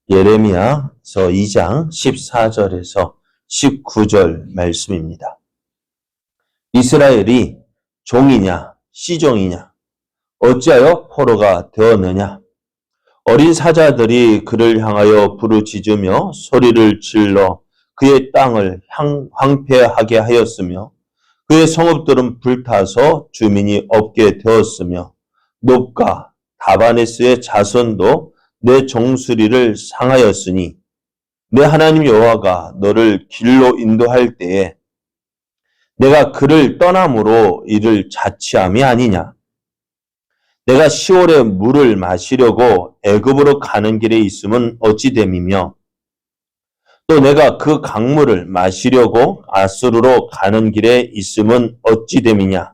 예레미야서 2장 14절에서 19절 말씀입니다. 이스라엘이 종이냐 시종이냐 어찌하여 포로가 되었느냐. 어린 사자들이 그를 향하여 부르짖으며 소리를 질러 그의 땅을 황폐하게 하였으며 그의 성읍들은 불타서 주민이 없게 되었으며 놉과 다바네스의 자손도 내 종수리를 상하였으니 내 하나님 여호와가 너를 길로 인도할 때에 내가 그를 떠남으로 이를 자취함이 아니냐. 내가 시올의 물을 마시려고 애굽으로 가는 길에 있음은 어찌 됨이며 또 내가 그 강물을 마시려고 아수르로 가는 길에 있음은 어찌 됨이냐.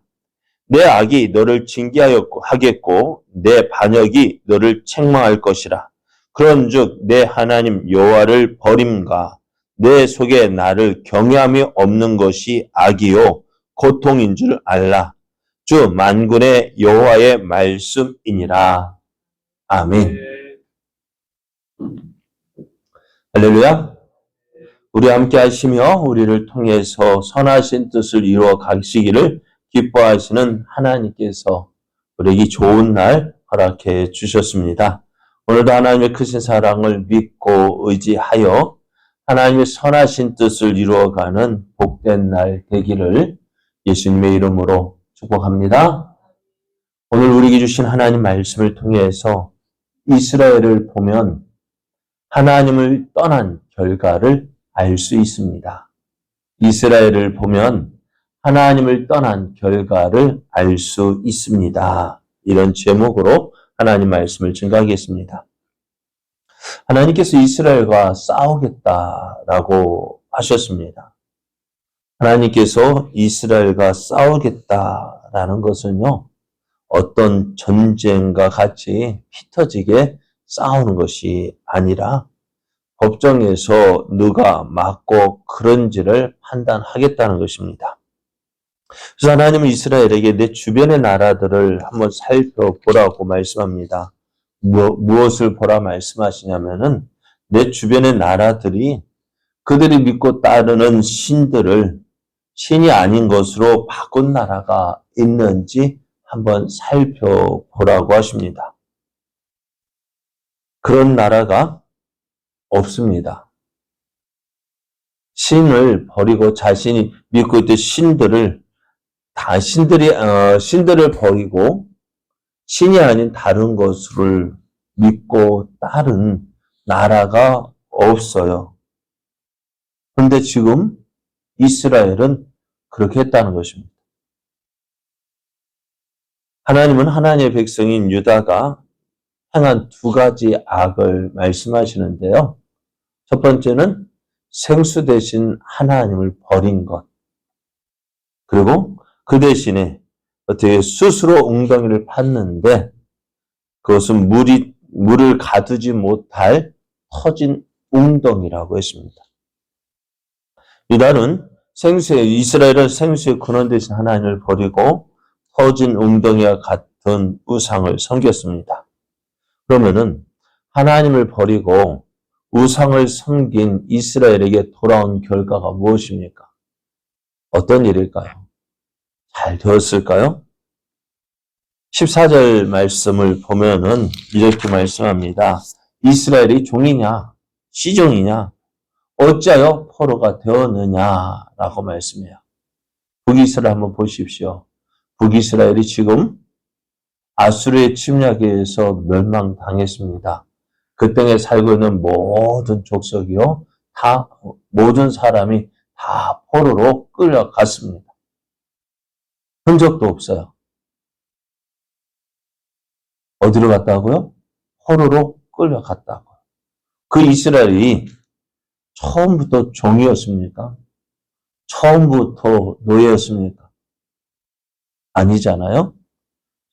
내 악이 너를 징계하겠고 내 반역이 너를 책망할 것이라. 그런즉 내 하나님 여호와를 버림과 내 속에 나를 경외함이 없는 것이 악이요 고통인 줄 알라. 주 만군의 여호와의 말씀이니라. 아멘. 할렐루야. 우리 함께 하시며 우리를 통해서 선하신 뜻을 이루어 가시기를 기뻐하시는 하나님께서 우리에게 좋은 날 허락해 주셨습니다. 오늘도 하나님의 크신 사랑을 믿고 의지하여 하나님의 선하신 뜻을 이루어가는 복된 날 되기를 예수님의 이름으로 축복합니다. 오늘 우리에게 주신 하나님 말씀을 통해서 이스라엘을 보면 하나님을 떠난 결과를 알 수 있습니다. 이스라엘을 보면 하나님을 떠난 결과를 알 수 있습니다. 이런 제목으로 하나님 말씀을 증거하겠습니다. 하나님께서 이스라엘과 싸우겠다라고 하셨습니다. 하나님께서 이스라엘과 싸우겠다라는 것은요, 어떤 전쟁과 같이 피 터지게 싸우는 것이 아니라 법정에서 누가 맞고 그런지를 판단하겠다는 것입니다. 그래서 하나님은 이스라엘에게 내 주변의 나라들을 한번 살펴보라고 말씀합니다. 무엇을 보라 말씀하시냐면은 내 주변의 나라들이 그들이 믿고 따르는 신들을 신이 아닌 것으로 바꾼 나라가 있는지 한번 살펴보라고 하십니다. 그런 나라가 없습니다. 신을 버리고 자신이 믿고 있던 신들을 신들을 버리고 신이 아닌 다른 것을 믿고 따른 나라가 없어요. 그런데 지금 이스라엘은 그렇게 했다는 것입니다. 하나님은 하나님의 백성인 유다가 행한 두 가지 악을 말씀하시는데요. 첫 번째는 생수 대신 하나님을 버린 것. 그리고 그 대신에 어떻게 스스로 웅덩이를 팠는데 그것은 물을 가두지 못할 터진 웅덩이라고 했습니다. 유다는 이스라엘은 생수의 근원 대신 하나님을 버리고 터진 웅덩이와 같은 우상을 섬겼습니다. 그러면은 하나님을 버리고 우상을 섬긴 이스라엘에게 돌아온 결과가 무엇입니까? 어떤 일일까요? 잘 되었을까요? 14절 말씀을 보면은 이렇게 말씀합니다. 이스라엘이 종이냐 시종이냐 어찌하여 포로가 되었느냐라고 말씀해요. 북이스라엘 한번 보십시오. 북이스라엘이 지금 아수르의 침략에 의해서 멸망당했습니다. 그 땅에 살고 있는 모든 족속이요, 모든 사람이 다 포로로 끌려갔습니다. 흔적도 없어요. 어디로 갔다고요? 포로로 끌려갔다고요. 그 이스라엘이 처음부터 종이었습니까? 처음부터 노예였습니까? 아니잖아요.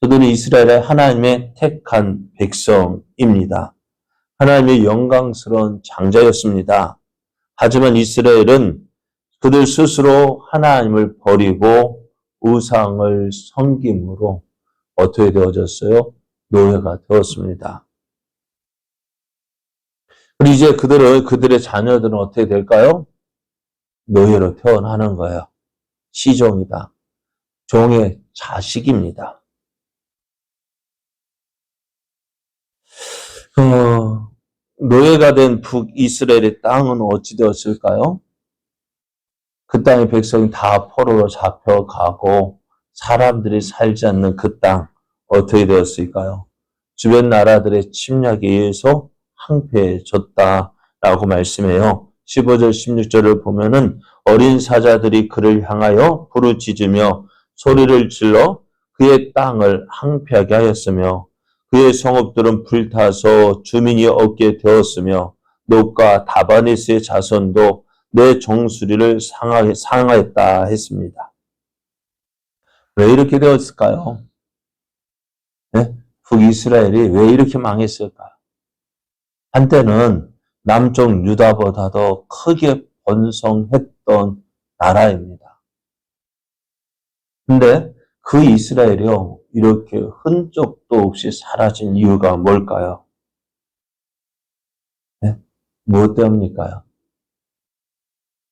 저들은 이스라엘의 하나님의 택한 백성입니다. 하나님의 영광스러운 장자였습니다. 하지만 이스라엘은 그들 스스로 하나님을 버리고 우상을 섬김으로 어떻게 되어졌어요? 노예가 되었습니다. 그리고 이제 그들의 자녀들은 어떻게 될까요? 노예로 태어나는 거예요. 시종이다. 종의 자식입니다. 노예가 된 북이스라엘의 땅은 어찌 되었을까요? 그 땅의 백성이 다 포로로 잡혀가고 사람들이 살지 않는 그 땅 어떻게 되었을까요? 주변 나라들의 침략에 의해서 황폐해졌다라고 말씀해요. 15절, 16절을 보면은 어린 사자들이 그를 향하여 부르짖으며 소리를 질러 그의 땅을 황폐하게 하였으며 그의 성읍들은 불타서 주민이 없게 되었으며 놋과 다바네스의 자손도 내 정수리를 상하였다 했습니다. 왜 이렇게 되었을까요? 네? 북이스라엘이 왜 이렇게 망했을까요? 한때는 남쪽 유다보다도 크게 번성했던 나라입니다. 근데 그 이스라엘이요, 이렇게 흔적도 없이 사라진 이유가 뭘까요? 네? 무엇 때문일까요?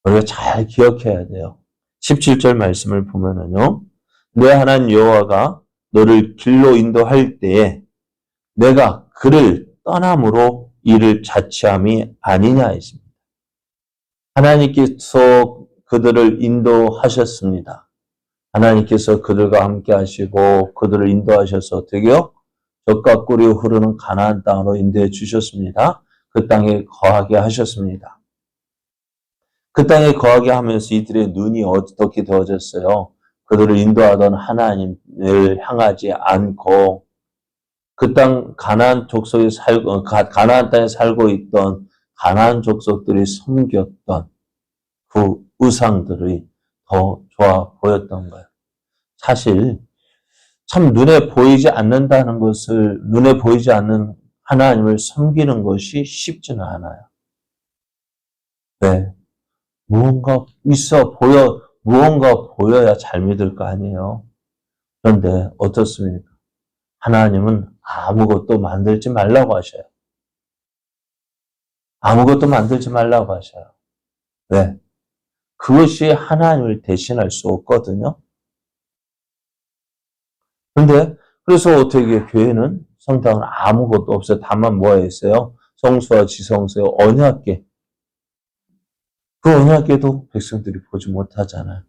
우리가 잘 기억해야 돼요. 17절 말씀을 보면은요, 내 하나님 여호와가 너를 길로 인도할 때에 내가 그를 떠남으로 이를 자취함이 아니냐 했습니다. 하나님께서 그들을 인도하셨습니다. 하나님께서 그들과 함께 하시고 그들을 인도하셔서 어떻게요? 젖과 꿀이 흐르는 가나안 땅으로 인도해 주셨습니다. 그 땅에 거하게 하셨습니다. 그 땅에 거하게 하면서 이들의 눈이 어떻게 되어졌어요? 그들을 인도하던 하나님을 향하지 않고 그 땅 가나안 족속에 살고 가나안 땅에 살고 있던 가나안 족속들이 섬겼던 그 우상들이 더 좋아 보였던 거예요. 사실 참 눈에 보이지 않는다는 것을 눈에 보이지 않는 하나님을 섬기는 것이 쉽지는 않아요. 네. 무언가 보여야 잘 믿을 거 아니에요. 그런데 어떻습니까? 하나님은 아무것도 만들지 말라고 하셔요. 아무것도 만들지 말라고 하셔요. 왜? 그것이 하나님을 대신할 수 없거든요. 그런데 그래서 어떻게 교회는 성당은 아무것도 없어요. 다만 뭐가 있어요? 성수와 지성소의 언약궤. 그 언약궤도 백성들이 보지 못하잖아요.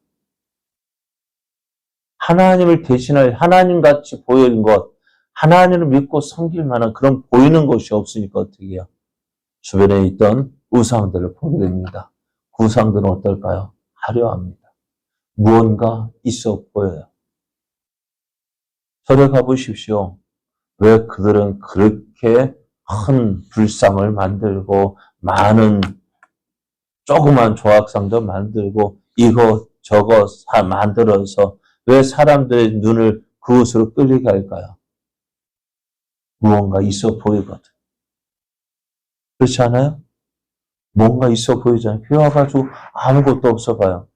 하나님을 대신할 하나님같이 보이는 것, 하나님을 믿고 섬길 만한 그런 보이는 것이 없으니까 어떻게 해요? 주변에 있던 우상들을 보게 됩니다. 그 우상들은 어떨까요? 화려합니다. 무언가 있어 보여요. 절에 가보십시오. 왜 그들은 그렇게 큰 불상을 만들고 많은 조그만 조각상도 만들고 이거 저거 만들어서 왜 사람들의 눈을 그곳으로 끌리게 할까요? 무언가 있어 보이거든. 그렇지 않아요? 뭔가 있어 보이잖아요. 교회 와가지고 아무것도 없어 봐요.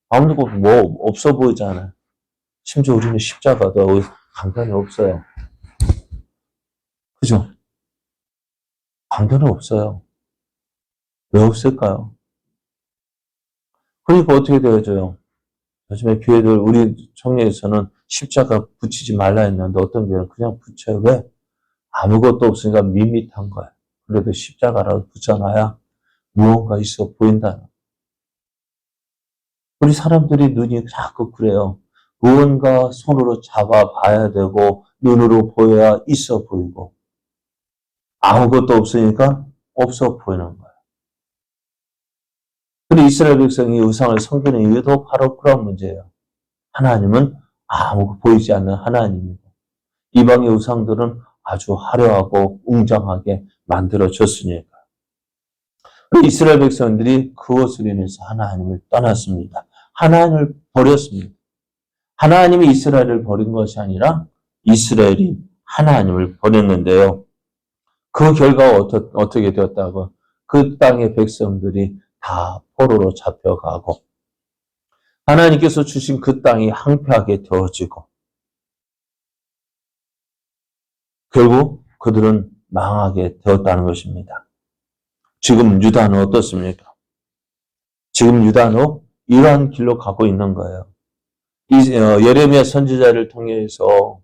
아무것도 뭐 없어 보이잖아요. 심지어 우리는 십자가도 강단이 없어요. 그죠? 강단은 없어요. 왜 없을까요? 그러니까 어떻게 되어져요? 요즘에 교회들, 우리 청년에서는 십자가 붙이지 말라 했는데 어떤 교회는 그냥 붙여요. 왜? 아무것도 없으니까 밋밋한 거예요. 그래도 십자가라도 붙여놔야 무언가 있어 보인다는. 우리 사람들이 눈이 자꾸 그래요. 무언가 손으로 잡아봐야 되고 눈으로 보여야 있어 보이고 아무것도 없으니까 없어 보이는 거예요. 그리고 이스라엘 백성이 우상을 섬기는 이유도 바로 그런 문제예요. 하나님은 아무 보이지 않는 하나님이고 이방의 우상들은 아주 화려하고 웅장하게 만들어졌으니까. 이스라엘 백성들이 그것으로 인해서 하나님을 떠났습니다. 하나님을 버렸습니다. 하나님이 이스라엘을 버린 것이 아니라 이스라엘이 하나님을 버렸는데요. 그 결과가 어떻게 되었다고? 그 땅의 백성들이 다 포로로 잡혀가고 하나님께서 주신 그 땅이 황폐하게 되어지고 결국 그들은 망하게 되었다는 것입니다. 지금 유다는 어떻습니까? 지금 유다는 이러한 길로 가고 있는 거예요. 예레미야 선지자를 통해서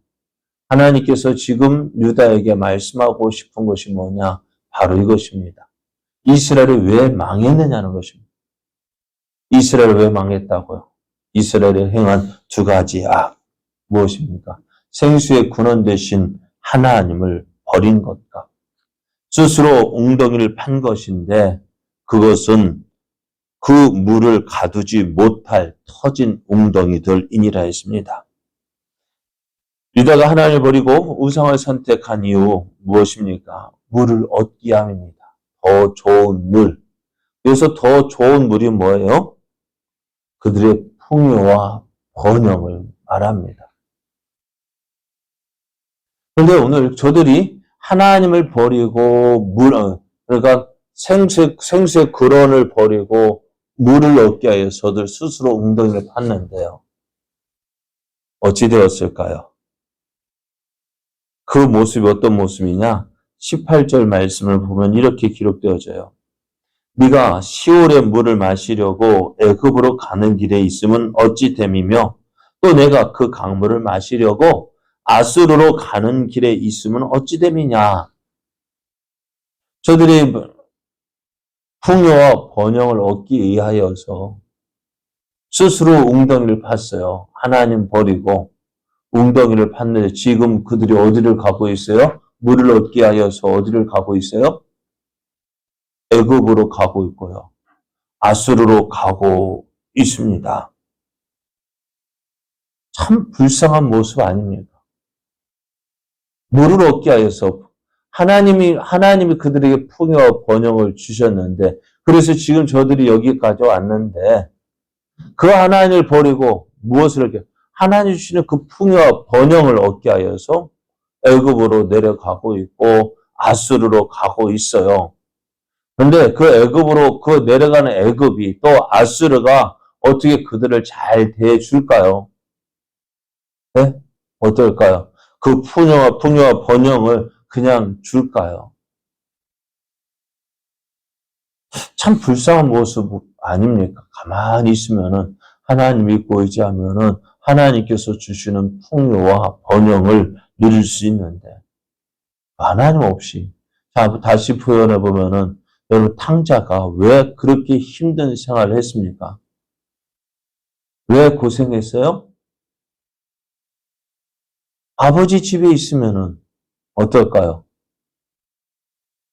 하나님께서 지금 유다에게 말씀하고 싶은 것이 뭐냐? 바로 이것입니다. 이스라엘이 왜 망했느냐는 것입니다. 이스라엘이 왜 망했다고요? 이스라엘이 행한 두 가지 악. 무엇입니까? 생수의 근원 대신 하나님을 버린 것과 스스로 웅덩이를 판 것인데 그것은 그 물을 가두지 못할 터진 웅덩이들이니라 했습니다. 유다가 하나님을 버리고 우상을 선택한 이유 무엇입니까? 물을 얻기 위함입니다. 더 좋은 물. 여기서 더 좋은 물이 뭐예요? 그들의 풍요와 번영을 말합니다. 그런데 오늘 저들이 하나님을 버리고 그러니까 생수의 근원을 버리고 물을 얻기 위하여 저들 스스로 웅덩이를 팠는데요. 어찌 되었을까요? 그 모습이 어떤 모습이냐? 18절 말씀을 보면 이렇게 기록되어져요. 네가 시올의 물을 마시려고 애굽으로 가는 길에 있으면 어찌 됨이며 또 내가 그 강물을 마시려고 아수르로 가는 길에 있으면 어찌 됨이냐. 저들이 풍요와 번영을 얻기 위하여서 스스로 웅덩이를 팠어요. 하나님 버리고 웅덩이를 팠는데 지금 그들이 어디를 가고 있어요? 물을 얻기 위하여서 어디를 가고 있어요? 애굽으로 가고 있고요. 아수르로 가고 있습니다. 참 불쌍한 모습 아닙니까? 물을 얻기 위해서 하나님이 그들에게 풍요와 번영을 주셨는데, 그래서 지금 저들이 여기까지 왔는데, 그 하나님을 버리고 무엇을 하게? 하나님 주시는 그 풍요와 번영을 얻기 위해서 애굽으로 내려가고 있고 아수르로 가고 있어요. 그런데 그 애굽으로 그 내려가는 애굽이 또 아수르가 어떻게 그들을 잘 대해줄까요? 네? 어떨까요? 그 풍요와 번영을 그냥 줄까요? 참 불쌍한 모습 아닙니까? 가만히 있으면은 하나님 믿고 의지하면은 하나님께서 주시는 풍요와 번영을 누릴 수 있는데 하나님 없이 자 다시 표현해 보면은 여러분 탕자가 왜 그렇게 힘든 생활을 했습니까? 왜 고생했어요? 아버지 집에 있으면은 어떨까요?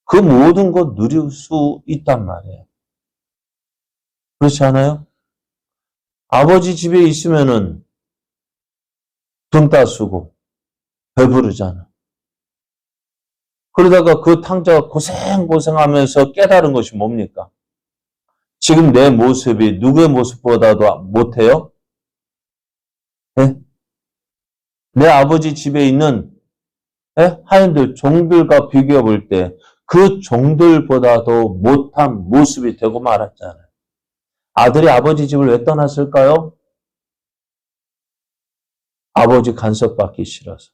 그 모든 것 누릴 수 있단 말이에요. 그렇지 않아요? 아버지 집에 있으면은 돈 따쓰고 배부르잖아. 그러다가 그 탕자가 고생하면서 깨달은 것이 뭡니까? 지금 내 모습이 누구의 모습보다도 못해요? 네? 내 아버지 집에 있는 하인들, 종들과 비교해 볼 때 그 종들보다도 못한 모습이 되고 말았잖아요. 아들이 아버지 집을 왜 떠났을까요? 아버지 간섭받기 싫어서.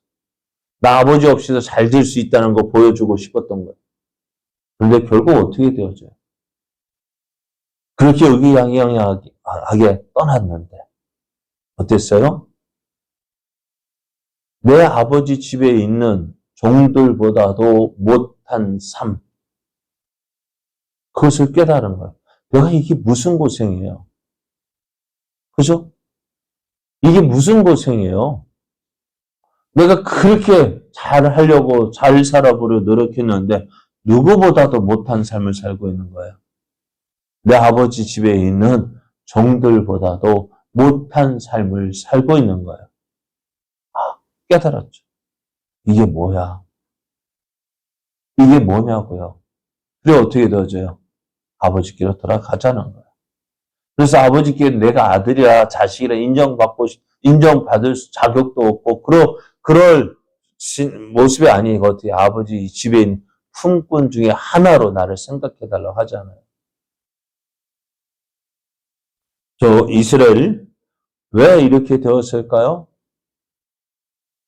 나 아버지 없이도 잘 될 수 있다는 거 보여주고 싶었던 거예요. 그런데 결국 어떻게 되어져요? 그렇게 의기양양하게 떠났는데 어땠어요? 내 아버지 집에 있는 종들보다도 못한 삶. 그것을 깨달은 거예요. 내가 이게 무슨 고생이에요? 그죠? 이게 무슨 고생이에요? 내가 그렇게 잘 하려고 잘 살아보려 노력했는데 누구보다도 못한 삶을 살고 있는 거예요. 내 아버지 집에 있는 종들보다도 못한 삶을 살고 있는 거예요. 깨달았죠. 이게 뭐야? 이게 뭐냐고요? 그래 어떻게 되어져요? 아버지께로 돌아가자는 거예요. 그래서 아버지께 내가 아들이라 자식이라 인정받을 자격도 없고 그럴 모습이 아니거든요. 아버지 집에 있는 품꾼 중에 하나로 나를 생각해달라고 하잖아요. 저 이스라엘 왜 이렇게 되었을까요?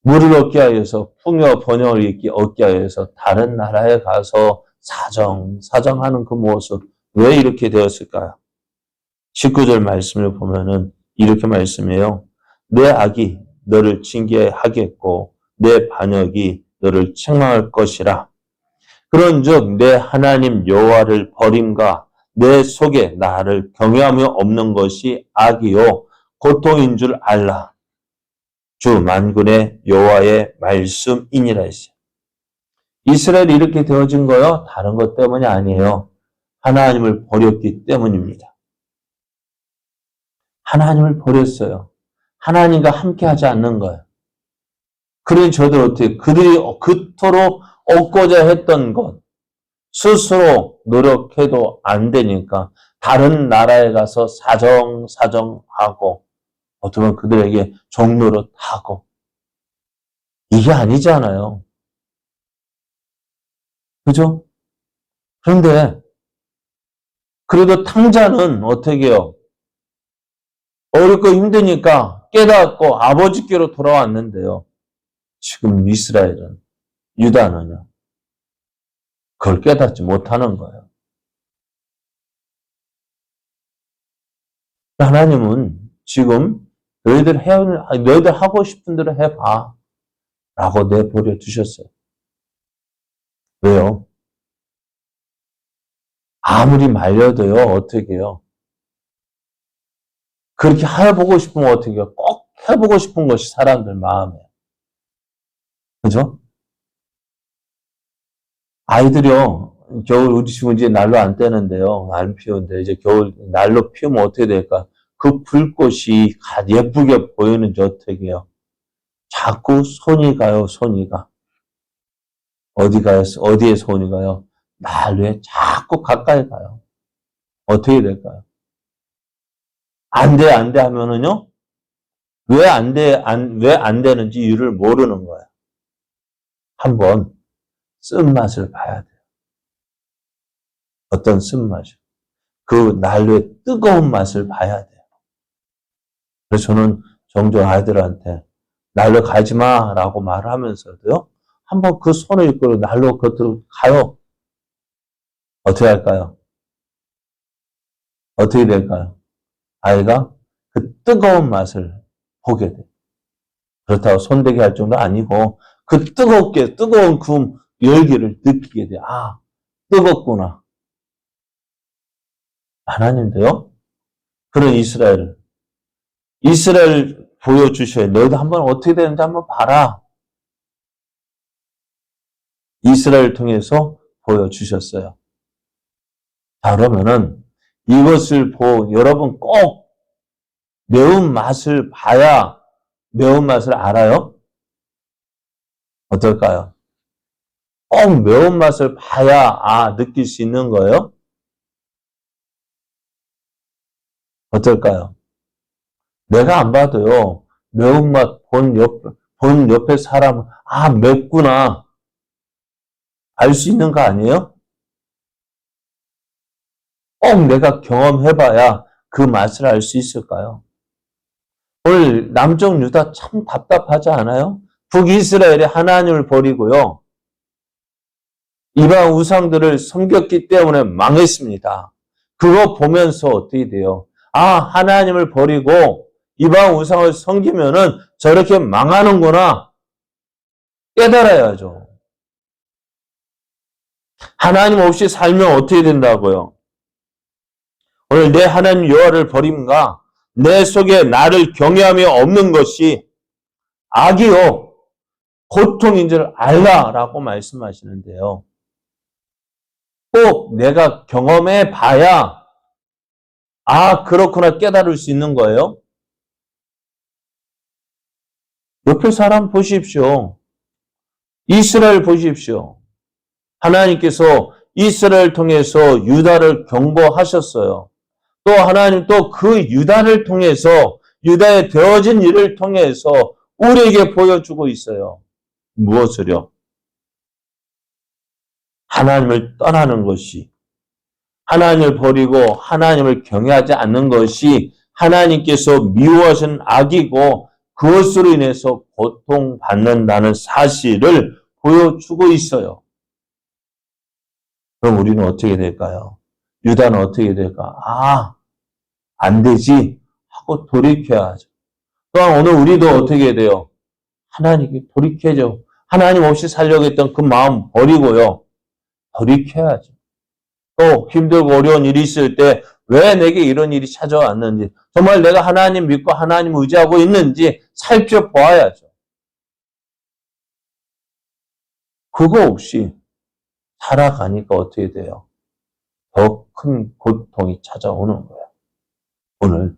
물을 얻기 위해서 풍요와 번영을 얻기 위해서 다른 나라에 가서 사정하는 그 모습, 왜 이렇게 되었을까요? 19절 말씀을 보면은 이렇게 말씀해요. 내 악이 너를 징계하겠고 내 반역이 너를 책망할 것이라. 그런즉 내 하나님 여호와를 버림과 내 속에 나를 경외함이 없는 것이 악이요 고통인 줄 알라. 주 만군의 여호와의 말씀이니라 했어요. 이스라엘이 이렇게 되어진 거요, 다른 것 때문이 아니에요. 하나님을 버렸기 때문입니다. 하나님을 버렸어요. 하나님과 함께 하지 않는 거예요. 그러니 저들 어떻게, 그들이 그토록 얻고자 했던 것, 스스로 노력해도 안 되니까 다른 나라에 가서 사정하고, 어떻게 보면 그들에게 종노릇하고, 이게 아니잖아요. 그죠? 그런데, 그래도 탕자는 어떻게 해요? 어렵고 힘드니까 깨닫고 아버지께로 돌아왔는데요. 지금 이스라엘은, 유다는요, 그걸 깨닫지 못하는 거예요. 하나님은 지금 너희들 하고 싶은 대로 해봐. 라고 내버려 두셨어요. 왜요? 아무리 말려도요, 어떻게 해요? 그렇게 해보고 싶으면 어떻게 해요? 꼭 해보고 싶은 것이 사람들 마음이에요. 그죠? 아이들이요, 겨울, 우리 지금 이제 난로 안 떼는데요. 안 피우는데, 이제 겨울, 난로 피우면 어떻게 될까? 그 불꽃이 예쁘게 보이는지 어떻게 해요? 자꾸 손이 가요, 손이 가. 어디에 손이 가요? 난로에 자꾸 가까이 가요. 어떻게 될까요? 안 돼 하면은요, 왜 안 되는지 이유를 모르는 거예요. 한번 쓴맛을 봐야 돼요. 어떤 쓴맛이요? 그 난로의 뜨거운 맛을 봐야 돼요. 그래서 저는 종종 아이들한테 난로 가지 마라고 말하면서도요, 한번 그 손을 이끌고 난로 겉으로 가요. 어떻게 할까요? 어떻게 될까요? 아이가 그 뜨거운 맛을 보게 돼요. 그렇다고 손대게 할 정도 아니고 그 뜨거운 그 열기를 느끼게 돼요. 아, 뜨겁구나. 하나님도요, 그런 이스라엘 보여주셔야 너희도 한번 어떻게 되는지 한번 봐라. 이스라엘 통해서 보여주셨어요. 자, 그러면은 이것을 여러분 꼭 매운맛을 봐야 매운맛을 알아요? 어떨까요? 꼭 매운맛을 봐야 느낄 수 있는 거예요? 어떨까요? 내가 안 봐도요, 매운맛 본 옆에 사람은, 맵구나. 알 수 있는 거 아니에요? 꼭 내가 경험해봐야 그 맛을 알 수 있을까요? 오늘 남쪽 유다 참 답답하지 않아요? 북이스라엘이 하나님을 버리고요, 이방 우상들을 섬겼기 때문에 망했습니다. 그거 보면서 어떻게 돼요? 하나님을 버리고 이방 우상을 섬기면은 저렇게 망하는구나. 깨달아야죠. 하나님 없이 살면 어떻게 된다고요? 오늘 내 하나님 여호와를 버림과 내 속에 나를 경외함이 없는 것이 악이요 고통인 줄 알라라고 말씀하시는데요. 꼭 내가 경험해 봐야 그렇구나 깨달을 수 있는 거예요. 옆에 사람 보십시오. 이스라엘 보십시오. 하나님께서 이스라엘 통해서 유다를 경고하셨어요. 또 하나님 또 그 유다를 통해서 유다에 되어진 일을 통해서 우리에게 보여주고 있어요. 무엇을요? 하나님을 떠나는 것이, 하나님을 버리고 하나님을 경외하지 않는 것이 하나님께서 미워하신 악이고 그것으로 인해서 고통받는다는 사실을 보여주고 있어요. 그럼 우리는 어떻게 될까요? 유다는 어떻게 될까? 아, 안 되지 하고 돌이켜야죠. 또한 오늘 우리도 어떻게 돼요? 하나님께 돌이켜야죠. 하나님 없이 살려고 했던 그 마음 버리고요. 돌이켜야죠. 또 힘들고 어려운 일이 있을 때 왜 내게 이런 일이 찾아왔는지, 정말 내가 하나님 믿고 하나님 의지하고 있는지 살펴보아야죠. 그거 없이 살아가니까 어떻게 돼요? 더 큰 고통이 찾아오는 거예요. 오늘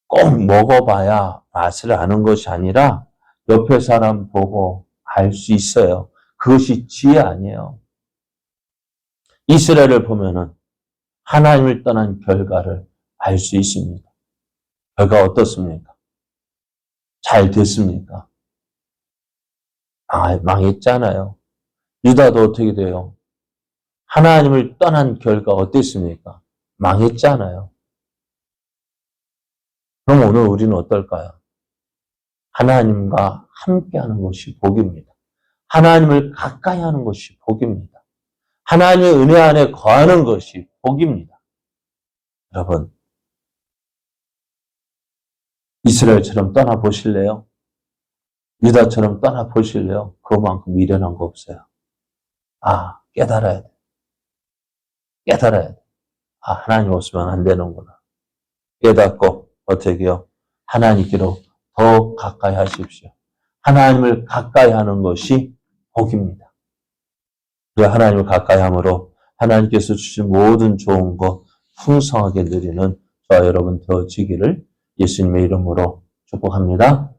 꼭 먹어봐야 맛을 아는 것이 아니라 옆에 사람 보고 알 수 있어요. 그것이 지혜 아니에요. 이스라엘을 보면은 하나님을 떠난 결과를 알 수 있습니다. 결과 어떻습니까? 잘 됐습니까? 망했잖아요. 유다도 어떻게 돼요? 하나님을 떠난 결과 어땠습니까? 망했잖아요. 그럼 오늘 우리는 어떨까요? 하나님과 함께하는 것이 복입니다. 하나님을 가까이 하는 것이 복입니다. 하나님의 은혜 안에 거하는 것이 복입니다. 여러분, 이스라엘처럼 떠나보실래요? 유다처럼 떠나보실래요? 그만큼 미련한 거 없어요. 깨달아야 돼. 깨달아야 돼. 하나님 없으면 안 되는구나. 깨닫고 어떻게 해요? 하나님께로 더 가까이 하십시오. 하나님을 가까이 하는 것이 복입니다. 그 하나님을 가까이 함으로 하나님께서 주신 모든 좋은 것 풍성하게 누리는 저와 여러분 되어지기를 예수님의 이름으로 축복합니다.